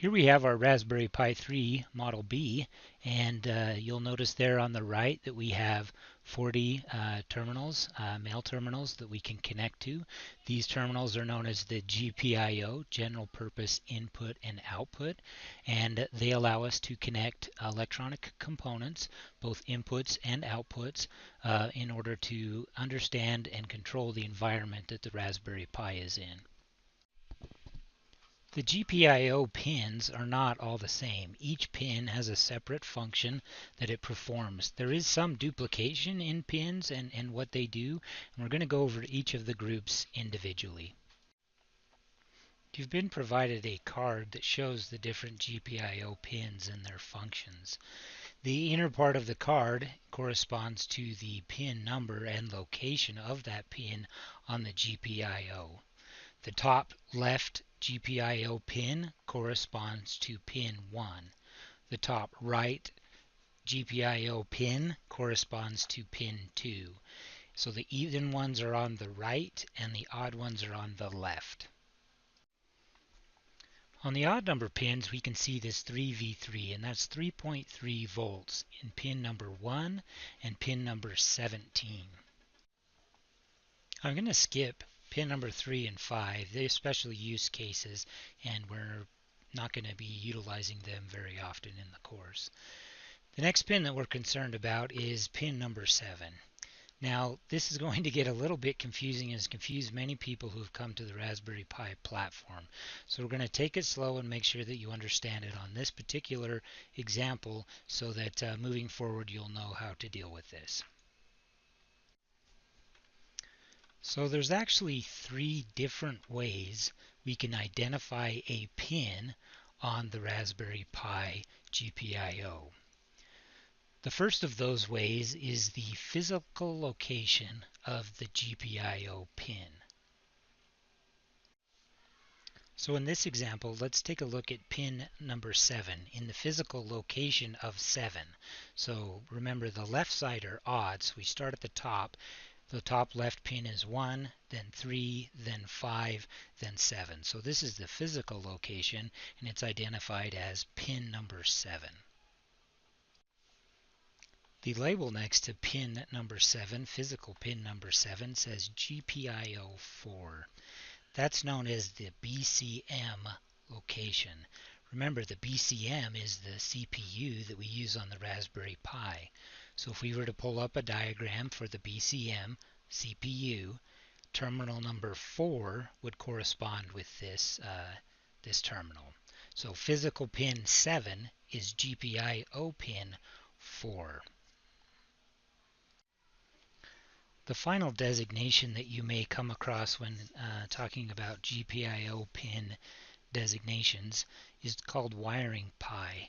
Here we have our Raspberry Pi 3 Model B, and you'll notice there on the right that we have 40 terminals, male terminals that we can connect to. These terminals are known as the GPIO, General Purpose Input and Output, and they allow us to connect electronic components, both inputs and outputs, in order to understand and control the environment that the Raspberry Pi is in. The GPIO pins are not all the same. Each pin has a separate function that it performs. There is some duplication in pins and what they do, and we're going to go over each of the groups individually. You've been provided a card that shows the different GPIO pins and their functions. The inner part of the card corresponds to the pin number and location of that pin on the GPIO. The top left GPIO pin corresponds to pin 1. The top right GPIO pin corresponds to pin 2. So the even ones are on the right and the odd ones are on the left. On the odd number pins we can see this 3V3, and that's 3.3 volts in pin number 1 and pin number 17. I'm going to skip pin number 3 and 5. They're special use cases, and we're not going to be utilizing them very often in the course. The next pin that we're concerned about is pin number 7. Now, this is going to get a little bit confusing and has confused many people who have come to the Raspberry Pi platform. So we're going to take it slow and make sure that you understand it on this particular example so that moving forward you'll know how to deal with this. So there's actually 3 different ways we can identify a pin on the Raspberry Pi GPIO. The first of those ways is the physical location of the GPIO pin. So in this example, let's take a look at pin number 7 in the physical location of 7. So remember, the left side are odds. We start at the top. The top left pin is 1, then 3, then 5, then 7. So this is the physical location, and it's identified as pin number 7. The label next to pin number 7, physical pin number 7, says GPIO 4. That's known as the BCM location. Remember, the BCM is the CPU that we use on the Raspberry Pi. So if we were to pull up a diagram for the BCM CPU, terminal number 4 would correspond with this terminal. So physical pin 7 is GPIO pin 4. The final designation that you may come across when talking about GPIO pin designations is called wiring pi.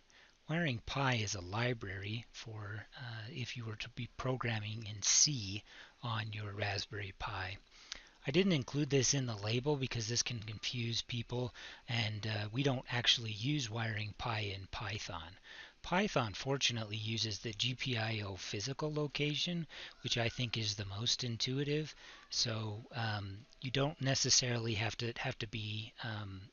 Wiring pi is a library for if you were to be programming in C on your Raspberry Pi. I didn't include this in the label because this can confuse people, and we don't actually use wiring pi in Python. Python fortunately uses the GPIO physical location, which I think is the most intuitive. So you don't necessarily have to be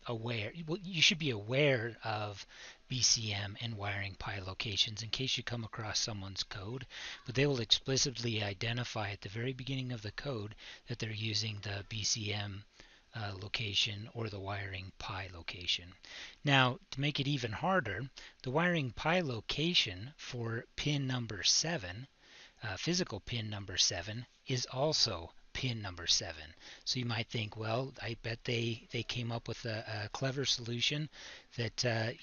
aware. Well, you should be aware of BCM and wiring pi locations in case you come across someone's code, but they will explicitly identify at the very beginning of the code that they're using the BCM location or the wiring pi location. Now, to make it even harder, the wiring pi location for pin number 7, physical pin number 7, is also pin number 7. So you might think, well, I bet they came up with a clever solution that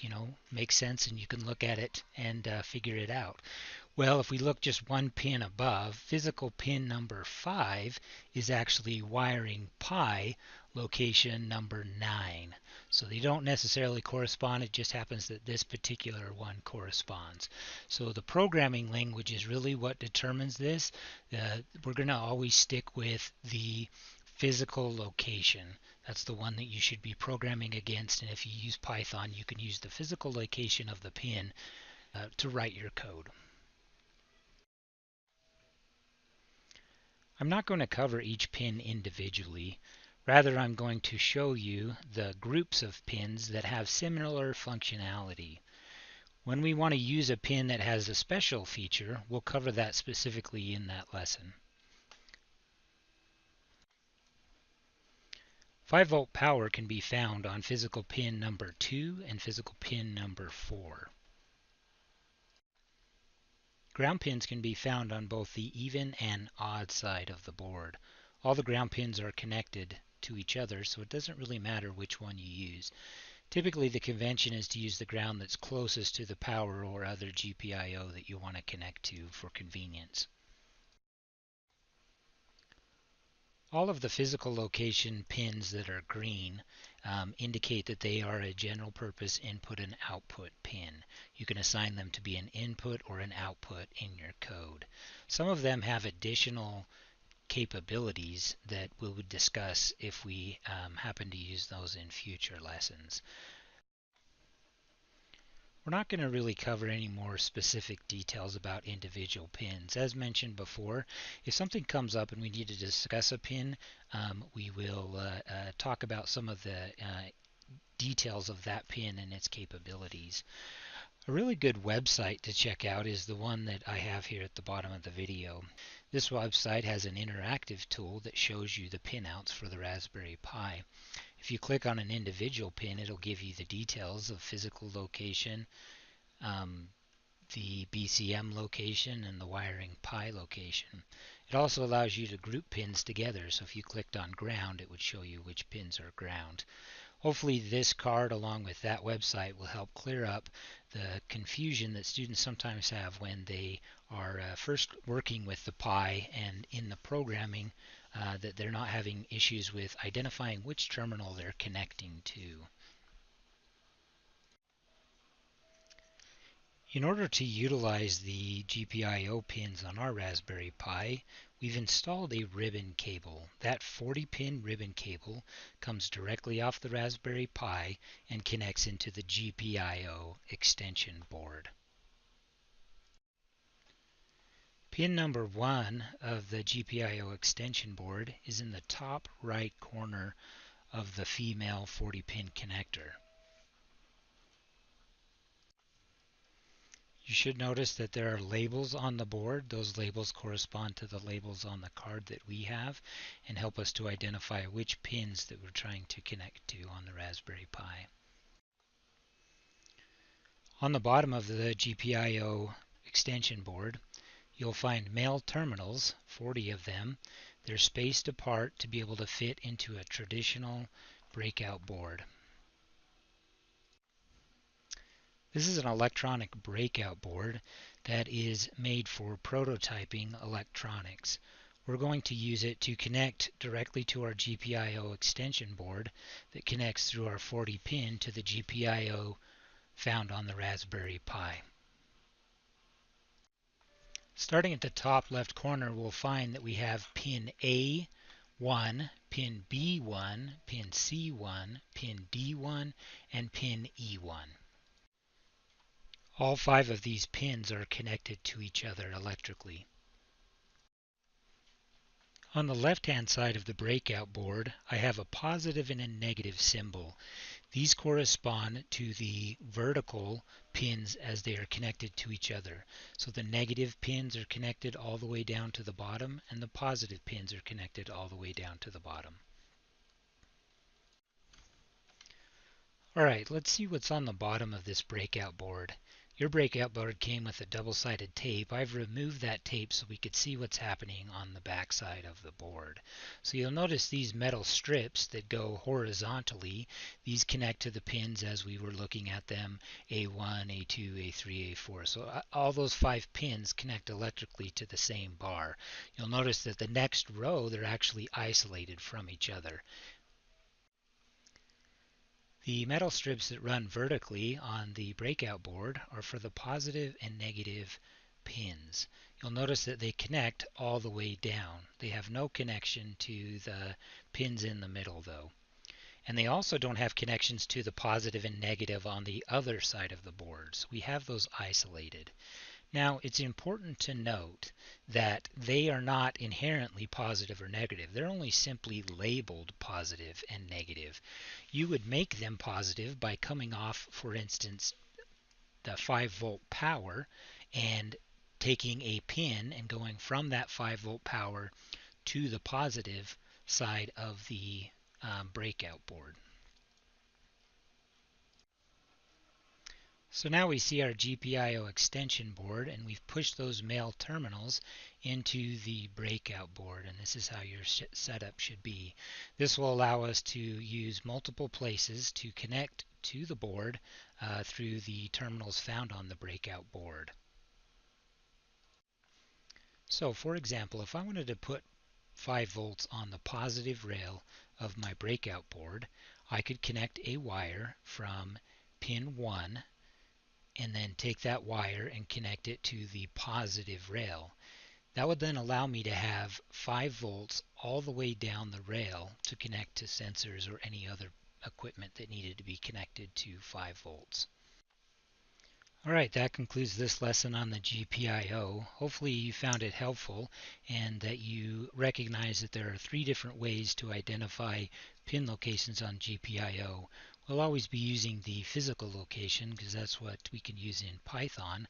makes sense and you can look at it and figure it out. Well, if we look just one pin above, physical pin number 5 is actually wiring pi location number 9. So they don't necessarily correspond, it just happens that this particular one corresponds. So the programming language is really what determines this. We're going to always stick with the physical location. That's the one that you should be programming against, and if you use Python, you can use the physical location of the pin to write your code. I'm not going to cover each pin individually. Rather, I'm going to show you the groups of pins that have similar functionality. When we want to use a pin that has a special feature, we'll cover that specifically in that lesson. 5-volt power can be found on physical pin number 2 and physical pin number 4. Ground pins can be found on both the even and odd side of the board. All the ground pins are connected to each other, so it doesn't really matter which one you use. Typically, the convention is to use the ground that's closest to the power or other GPIO that you want to connect to for convenience. All of the physical location pins that are green indicate that they are a general purpose input and output pin. You can assign them to be an input or an output in your code. Some of them have additional capabilities that we would discuss if we happen to use those in future lessons. We're not going to really cover any more specific details about individual pins. As mentioned before, if something comes up and we need to discuss a pin, we will talk about some of the details of that pin and its capabilities. A really good website to check out is the one that I have here at the bottom of the video. This website has an interactive tool that shows you the pinouts for the Raspberry Pi. If you click on an individual pin, it'll give you the details of physical location, the BCM location, and the wiring pi location. It also allows you to group pins together, so if you clicked on ground, it would show you which pins are ground. Hopefully this card along with that website will help clear up the confusion that students sometimes have when they are first working with the Pi and in the programming that they're not having issues with identifying which terminal they're connecting to. In order to utilize the GPIO pins on our Raspberry Pi, we've installed a ribbon cable. That 40-pin ribbon cable comes directly off the Raspberry Pi and connects into the GPIO extension board. Pin number 1 of the GPIO extension board is in the top right corner of the female 40-pin connector. You should notice that there are labels on the board. Those labels correspond to the labels on the card that we have and help us to identify which pins that we're trying to connect to on the Raspberry Pi. On the bottom of the GPIO extension board, you'll find male terminals, 40 of them. They're spaced apart to be able to fit into a traditional breakout board. This is an electronic breakout board that is made for prototyping electronics. We're going to use it to connect directly to our GPIO extension board that connects through our 40 pin to the GPIO found on the Raspberry Pi. Starting at the top left corner, we'll find that we have pin A1, pin B1, pin C1, pin D1, and pin E1. All 5 of these pins are connected to each other electrically. On the left-hand side of the breakout board, I have a positive and a negative symbol. These correspond to the vertical pins as they are connected to each other. So the negative pins are connected all the way down to the bottom, and the positive pins are connected all the way down to the bottom. Alright, let's see what's on the bottom of this breakout board. Your breakout board came with a double-sided tape. I've removed that tape so we could see what's happening on the back side of the board. So you'll notice these metal strips that go horizontally. These connect to the pins as we were looking at them, A1, A2, A3, A4. So all those 5 pins connect electrically to the same bar. You'll notice that the next row, they're actually isolated from each other. The metal strips that run vertically on the breakout board are for the positive and negative pins. You'll notice that they connect all the way down. They have no connection to the pins in the middle though. And they also don't have connections to the positive and negative on the other side of the board. So we have those isolated. Now, it's important to note that they are not inherently positive or negative. They're only simply labeled positive and negative. You would make them positive by coming off, for instance, the 5-volt power and taking a pin and going from that 5-volt power to the positive side of the breakout board. So now we see our GPIO extension board, and we've pushed those male terminals into the breakout board, and this is how your setup should be. This will allow us to use multiple places to connect to the board through the terminals found on the breakout board. So for example, if I wanted to put 5 volts on the positive rail of my breakout board, I could connect a wire from pin 1 and then take that wire and connect it to the positive rail. That would then allow me to have 5 volts all the way down the rail to connect to sensors or any other equipment that needed to be connected to 5 volts. Alright, that concludes this lesson on the GPIO. Hopefully you found it helpful and that you recognize that there are 3 different ways to identify pin locations on GPIO. We'll always be using the physical location because that's what we can use in Python,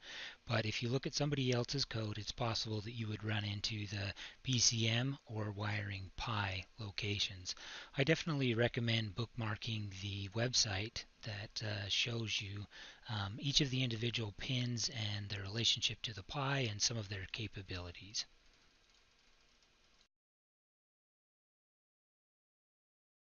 but if you look at somebody else's code, it's possible that you would run into the PCM or wiring pi locations. I definitely recommend bookmarking the website that shows you each of the individual pins and their relationship to the pi and some of their capabilities.